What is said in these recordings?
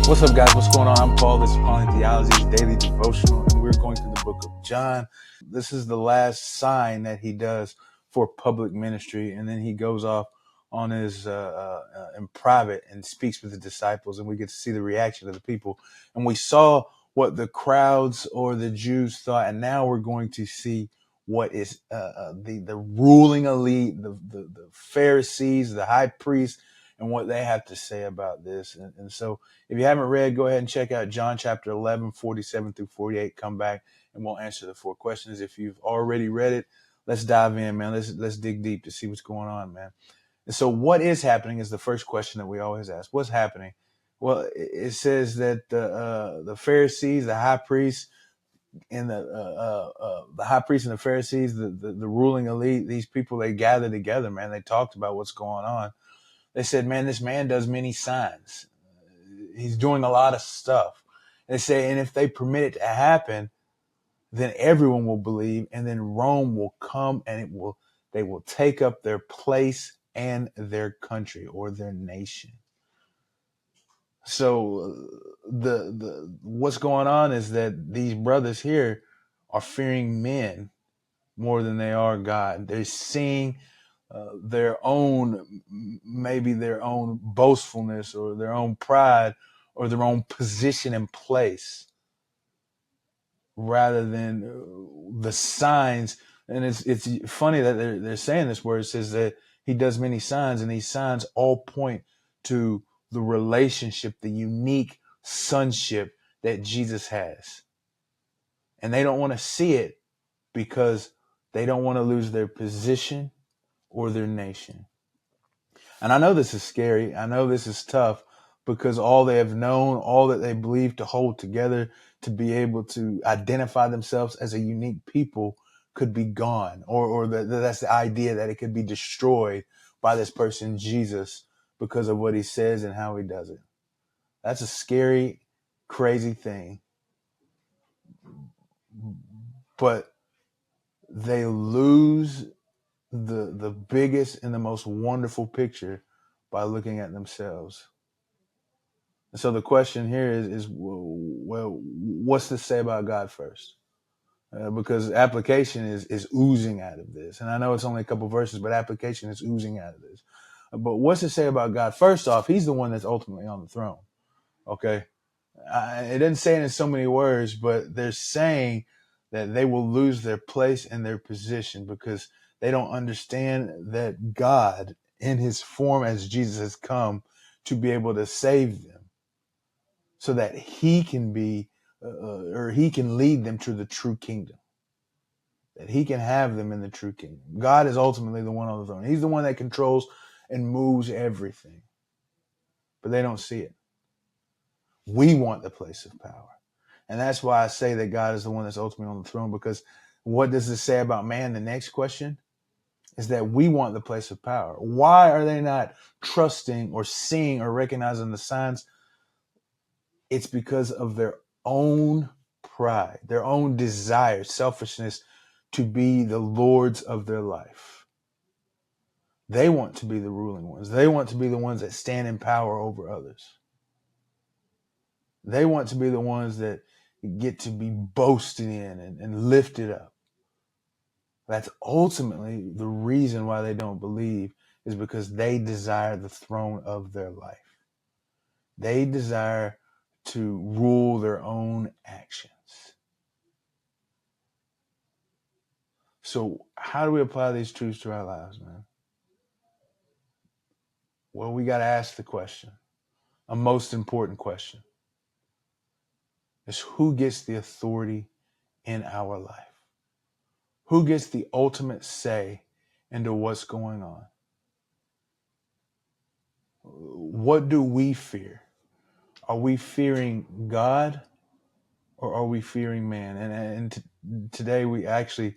What's up, guys? What's going on? I'm Paul. This is Pauline Theology's daily devotional, and we're going through the book of John. This is the last sign that he does for public ministry, and then he goes off on his in private and speaks with the disciples, and we get to see the reaction of the people. And we saw what the crowds or the Jews thought, and now we're going to see what is the ruling elite, the Pharisees, the high priests, and what they have to say about this. And so if you haven't read, go ahead and check out John chapter 11, 47 through 48. Come back and we'll answer the 4 questions. If you've already read it, let's dive in, man. Let's dig deep to see what's going on, man. And so what is happening is the first question that we always ask. What's happening? Well, it says that the Pharisees, the high priests, and the high priests and the Pharisees, the ruling elite, these people, they gathered together, man. They talked about what's going on. They said, man, this man does many signs. He's doing a lot of stuff. They say, and if they permit it to happen, then everyone will believe, and then Rome will come and they will take up their place and their country or their nation. So the what's going on is that these brothers here are fearing men more than they are God. They're seeing maybe their own boastfulness or their own pride or their own position and place rather than the signs. And it's funny that they're saying this where it says that he does many signs, and these signs all point to the relationship, the unique sonship that Jesus has. And they don't want to see it because they don't want to lose their position or their nation. And I know this is scary. I know this is tough because all they have known, all that they believe to hold together, to be able to identify themselves as a unique people could be gone, or that's the idea that it could be destroyed by this person, Jesus, because of what he says and how he does it. That's a scary, crazy thing. But they lose the biggest and the most wonderful picture by looking at themselves. And so the question here is well, what's to say about God first? Because application is oozing out of this. And I know it's only a couple verses, but application is oozing out of this. But what's to say about God? First off, he's the one that's ultimately on the throne. Okay. It didn't say it in so many words, but they're saying that they will lose their place and their position because they don't understand that God, in his form as Jesus, has come to be able to save them so that he can be, or he can lead them to the true kingdom, that he can have them in the true kingdom. God is ultimately the one on the throne. He's the one that controls and moves everything, but they don't see it. We want the place of power. And that's why I say that God is the one that's ultimately on the throne, because what does it say about man? The next question is that we want the place of power. Why are they not trusting or seeing or recognizing the signs? It's because of their own pride, their own desire, selfishness to be the lords of their life. They want to be the ruling ones. They want to be the ones that stand in power over others. They want to be the ones that get to be boasted in and lifted up. That's ultimately the reason why they don't believe, is because they desire the throne of their life. They desire to rule their own actions. So how do we apply these truths to our lives, man? Well, we got to ask the question, a most important question, is who gets the authority in our life? Who gets the ultimate say into what's going on? What do we fear? Are we fearing God or are we fearing man? And today we actually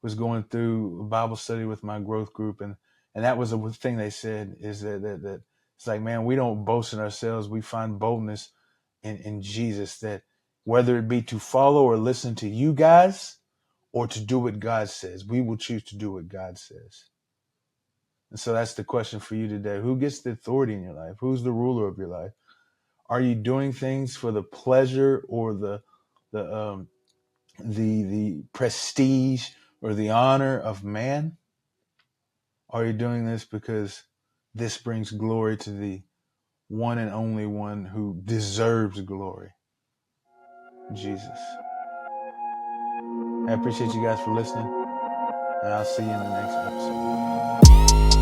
was going through a Bible study with my growth group, and that was the thing they said, is that it's like, man, we don't boast in ourselves. We find boldness in Jesus, that whether it be to follow or listen to you guys or to do what God says, we will choose to do what God says. And so that's the question for you today. Who gets the authority in your life? Who's the ruler of your life? Are you doing things for the pleasure or the the prestige or the honor of man? Are you doing this because this brings glory to the one and only one who deserves glory, Jesus? I appreciate you guys for listening, and I'll see you in the next episode.